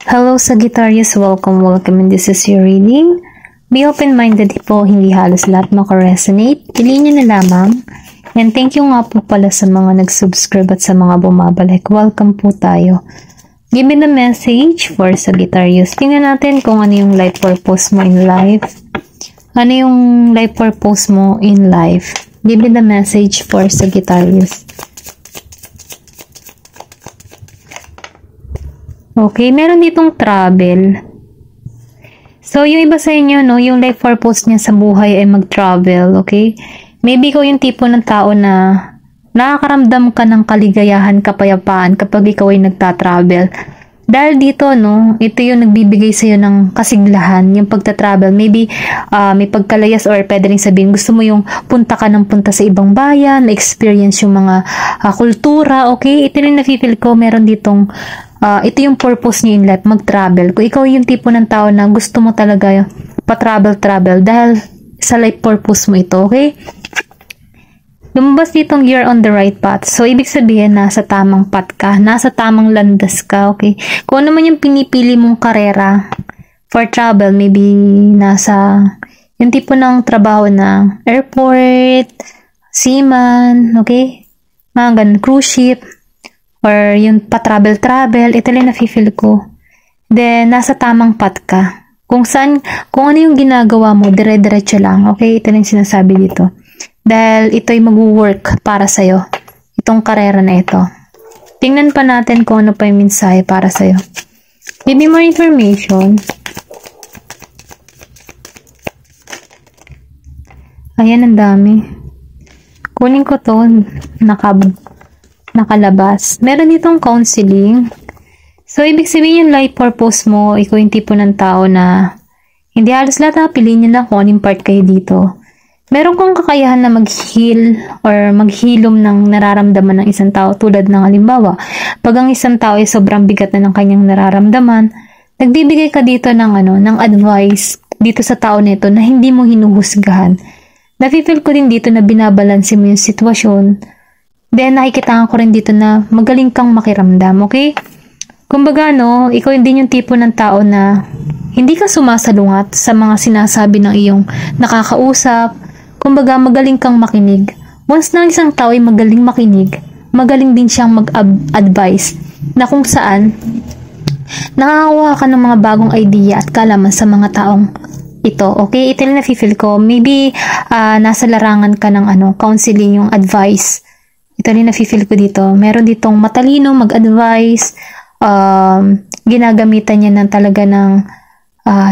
Hello Sagittarius, welcome and this is your reading. Be open-minded po, hindi halos lahat makaresonate. Piliin nyo na lamang. And thank you nga po pala sa mga nag-subscribe at sa mga bumabalik. Welcome po tayo. Give me the message for Sagittarius. Tingnan natin kung ano yung life purpose mo in life. Ano yung life purpose mo in life. Give me the message for Sagittarius. Okay, meron ditong travel. So, yung iba sa inyo, no, yung life purpose niya sa buhay ay mag-travel, okay? Maybe ikaw yung tipo ng tao na nakakaramdam ka ng kaligayahan, kapayapaan kapag ikaw ay nagta-travel. Dahil dito, no, ito yung nagbibigay sa'yo ng kasiglahan, yung pagta-travel. Maybe may pagkalayas or pwede rin sabihin, gusto mo yung punta ka ng punta sa ibang bayan, na-experience yung mga kultura, okay? Ito rin na-feel ko, meron ditong ito yung purpose niyo in life, mag-travel. Kung ikaw yung tipo ng tao na gusto mo talaga pa-travel dahil sa life purpose mo ito, okay? Lumabas ditong you're on the right path. So, ibig sabihin, nasa tamang path ka, nasa tamang landas ka, okay? Kung ano man yung pinipili mong karera for travel, maybe nasa yung tipo ng trabaho na airport, seaman, okay? Mga ganun, cruise ship, or yung pa-travel, ito lang na-feel ko. Then, nasa tamang path ka. Kung ano yung ginagawa mo, dire-diretso lang. Okay? Ito lang sinasabi dito. Dahil ito'y mag-work para sa'yo. Itong karera na ito. Tingnan pa natin kung ano pa yung mensahe para sa'yo. Give me more information. Ayan, ang dami. Kunin ko to. Nakalabas. Meron ditong counseling. So, ibig sabihin yung life purpose mo, ikaw yung tipo ng tao na hindi halos lahat piliin nyo lang kung anong part kayo dito. Meron kang kakayahan na mag-heal or maghilom ng nararamdaman ng isang tao tulad ng halimbawa, pag ang isang tao ay sobrang bigat na ng kanyang nararamdaman, nagbibigay ka dito ng advice dito sa tao nito na hindi mo hinuhusgahan. Nafe-feel ko din dito na binabalanse mo yung sitwasyon. Then, nakikita ko rin dito na magaling kang makiramdam, okay? Kumbaga, no, ikaw din yung tipo ng tao na hindi ka sumasalungat sa mga sinasabi ng iyong nakakausap. Kumbaga, magaling kang makinig. Once na isang tao ay magaling makinig, magaling din siyang mag-advise na kung saan nakakakuha ka ng mga bagong idea at kalaman sa mga taong ito, okay? Ito lang na-feel ko. Maybe, nasa larangan ka ng counseling, yung advice. Ito rin na-feel ko dito. Meron ditong matalino, mag-advise, ginagamitan niya talaga ng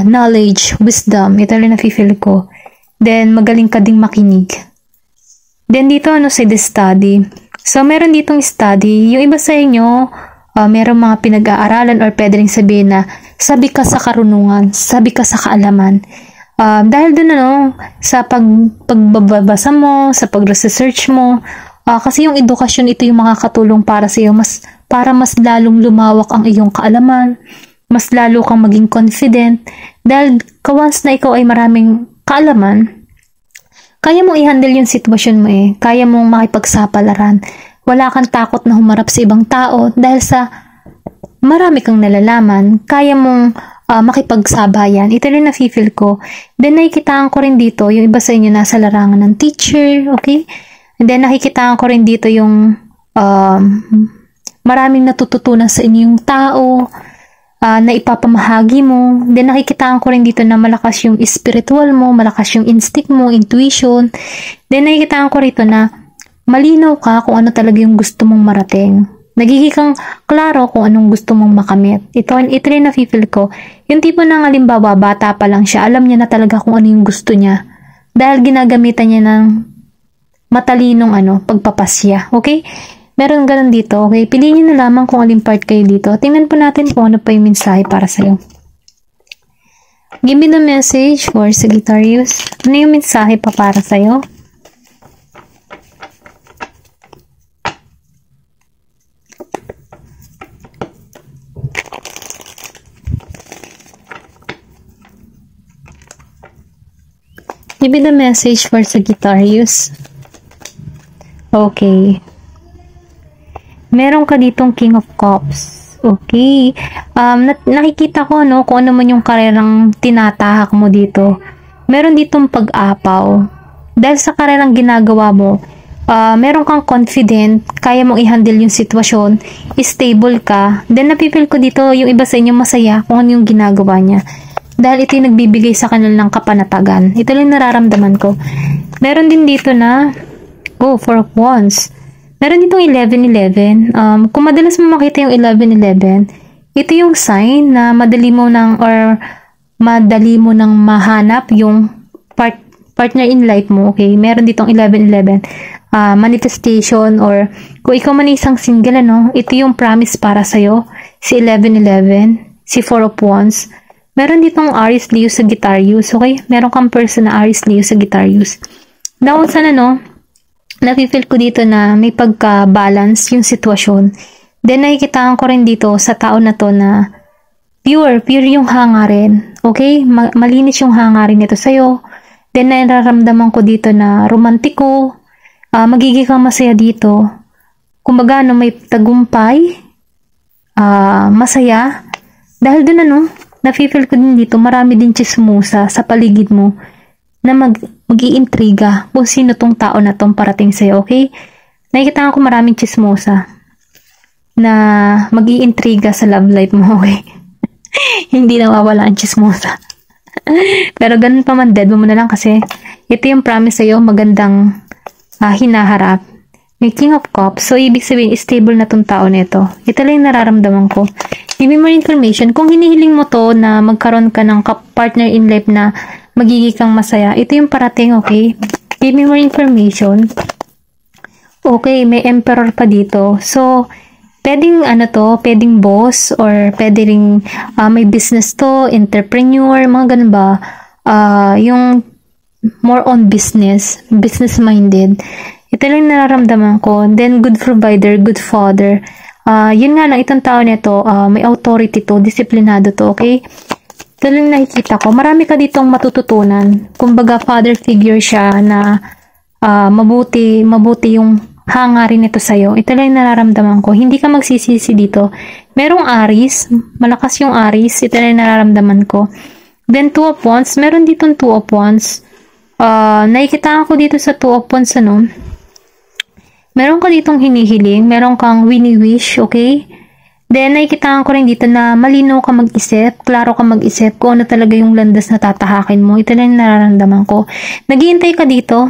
knowledge, wisdom. Ito rin na-feel ko. Then, magaling ka ding makinig. Then, dito, sa the study. So, meron ditong study. Yung iba sa inyo, meron mga pinag-aaralan or pwede rin sabihin na sabi ka sa karunungan, sabi ka sa kaalaman. Dahil dun, sa pagbabasa mo, sa pag-research mo, kasi yung edukasyon, ito yung makakatulong para sa iyo, para mas lalong lumawak ang iyong kaalaman, mas lalo kang maging confident, dahil once na ikaw ay maraming kaalaman, kaya mong i-handle yung sitwasyon mo kaya mong makipagsapalaran, wala kang takot na humarap sa ibang tao, dahil sa marami kang nalalaman, kaya mong makipagsabayan. Ito rin na-feel ko. Then, nakikitaan ko rin dito, yung iba sa inyo nasa larangan ng teacher, okay? And then, nakikita ko rin dito yung maraming natututunan sa inyong tao na ipapamahagi mo. Then, nakikita ko rin dito na malakas yung spiritual mo, malakas yung instinct mo, intuition. Then, nakikita ko rito na malinaw ka kung ano talaga yung gusto mong marating. Nagiging kang klaro kung anong gusto mong makamit. Ito rin na-feel ko. Yung tipo ng halimbawa, bata pa lang siya, alam niya na talaga kung ano yung gusto niya. Dahil ginagamitan niya ng matalinong pagpapasya. Okay? Meron ganun dito. Okay? Piliin nyo na lamang kung aling part kayo dito. Tingnan po natin kung ano pa yung mensahe para sa'yo. Give me the message for Sagittarius. Ano yung mensahe pa para sa'yo? Give me the message for Sagittarius. Okay. Meron ka ditong King of Cups. Okay. nakikita ko, no, kung ano man yung karerang tinatahak mo dito. Meron ditong pag-apaw. Dahil sa karerang ginagawa mo, meron kang confident, kaya mong i-handle yung sitwasyon, stable ka, then napipil ko dito yung iba sa inyo masaya kung ano yung ginagawa niya. Dahil ito yung nagbibigay sa kanila ng kapanatagan. Ito lang nararamdaman ko. Meron din dito na, Four of Wands. Meron ditong 11-11. Kung madalas mo makita yung 11-11, ito yung sign na madali mo nang mahanap yung partner in life mo, okay? Meron ditong 11-11. Manifestation, or kung ikaw man isang single, ito yung promise para sa'yo. Si 11-11, si Four of Wands. Meron ditong Aries, Leo, Sagittarius, okay? Meron kang person na Aries, Leo, Sagittarius. Now, sana, napifeel ko dito na may pagka-balance yung sitwasyon. Then, nakikitaan ko rin dito sa tao na to na pure yung hangarin. Okay? Malinis yung hangarin nito sa'yo. Then, nararamdaman ko dito na romantiko, magiging kang masaya dito. Kumbaga, may tagumpay, masaya. Dahil dun, napifeel ko din dito, marami din chismosa sa paligid mo na mag-iintriga kung sino tong tao na tong parating sa'yo, okay? Nakikita ko maraming chismosa na mag-iintriga sa love life mo, okay? Hindi nawawala ang chismosa. Pero ganun pa man, dead mo na lang kasi ito yung promise sa'yo, magandang hinaharap. May King of Cups, so ibig sabihin, stable na tong tao nito. Ito lang yung nararamdaman ko. Give me more information. Kung hinihiling mo to na magkaroon ka ng partner in life na magiging kang masaya, ito yung parating, okay? Give me more information. Okay, may Emperor pa dito. So, pwedeng pwedeng boss, or pwedeng may business to, entrepreneur, mga ganun ba? Yung more on business-minded. Ito lang nararamdaman ko. Then, good provider, good father. Yun nga lang, itong tao nito, may authority to, disiplinado to, okay? Ito lang nakikita ko. Marami ka ditong matututunan. Kumbaga, father figure siya na mabuti yung hangarin nito sa'yo. Ito lang nararamdaman ko. Hindi ka magsisisi dito. Merong Aries. Malakas yung Aries. Ito lang nararamdaman ko. Then, Two of Wands. Meron ditong Two of Wands. Nakikita ko dito sa Two of Wands, meron ka ditong hinihiling. Meron kang wini-wish, okay? Then, nakikita ko rin dito na malinaw ka mag-isip, klaro ka mag-isip kung ano talaga yung landas na tatahakin mo. Ito lang yung nararamdaman ko. Naghihintay ka dito.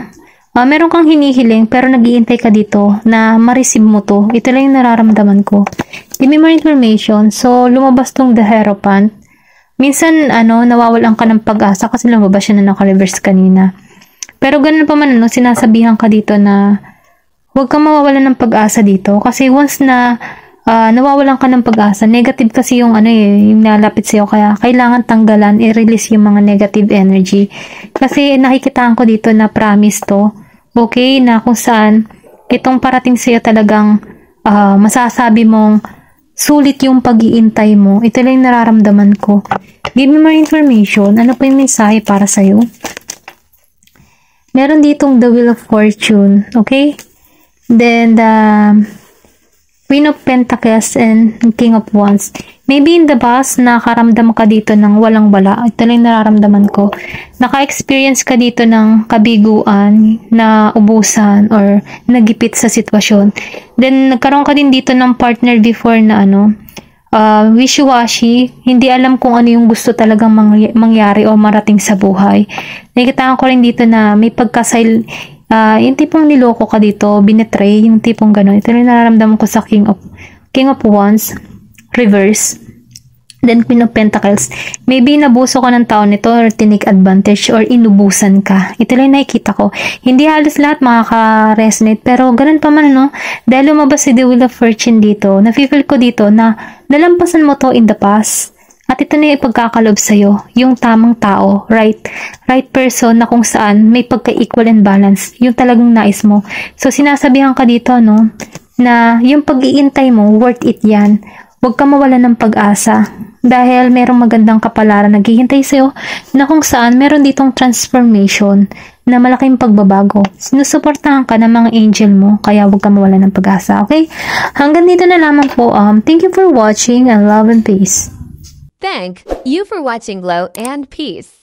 Meron kang hinihiling, pero naghihintay ka dito na ma-receive mo to. Ito lang yung nararamdaman ko. Give me more information. So, lumabas tong The Hierophant. Minsan, nawawalan ka ng pag-asa kasi lumabas siya na naka-reverse kanina. Pero ganun pa man, sinasabihan ka dito na huwag kang mawawalan ng pag-asa dito. Kasi once na nawawalan ka ng pag-asa, negative kasi yung yung nalapit sa'yo, kaya kailangan tanggalan, i-release yung mga negative energy. Kasi nakikitaan ko dito na promise to, okay, na kung saan itong parating sa'yo talagang masasabi mong sulit yung pag-iintay mo. Ito lang yung nararamdaman ko. Give me more information. Ano po yung mensahe para sa'yo? Meron ditong The Wheel of Fortune, okay? Then, the Queen of Pentacles and King of Wands. Maybe in the past, nakaramdam ka dito ng walang-wala. Ito lang nararamdaman ko. Naka-experience ka dito ng kabiguan, na ubusan, or nagipit sa sitwasyon. Then, nagkaroon ka din dito ng partner before na wishy-washy. Hindi alam kung ano yung gusto talagang mangyari o marating sa buhay. Nakikita ko rin dito na may yung tipong niloko ka dito, binetray, yung tipong gano'n. Ito rin nararamdaman ko sa King of Wands, reverse. Then, Queen of Pentacles. Maybe nabuso ka ng tao nito, or tinik advantage, or inubusan ka. Ito lang nakikita ko. Hindi halos lahat makaka-resonate, pero ganun pa man, dahil lumabas si The Wheel of Fortune dito, nafe-feel ko dito na nalampasan mo to in the past. At ito na yung ipagkakalob sa'yo, yung tamang tao, right person na kung saan may pagka-equal and balance, yung talagang nais mo. So, sinasabihan ka dito, na yung pag-iintay mo, worth it yan. Huwag ka mawalan ng pag-asa. Dahil merong magandang kapalaran naghihintay sa'yo, na kung saan meron ditong transformation, na malaking pagbabago. Sinusuportahan ka ng mga angel mo, kaya huwag ka mawala ng pag-asa, okay? Hanggang dito na lamang po. Thank you for watching and love and peace. Thank you for watching Glow and Peace.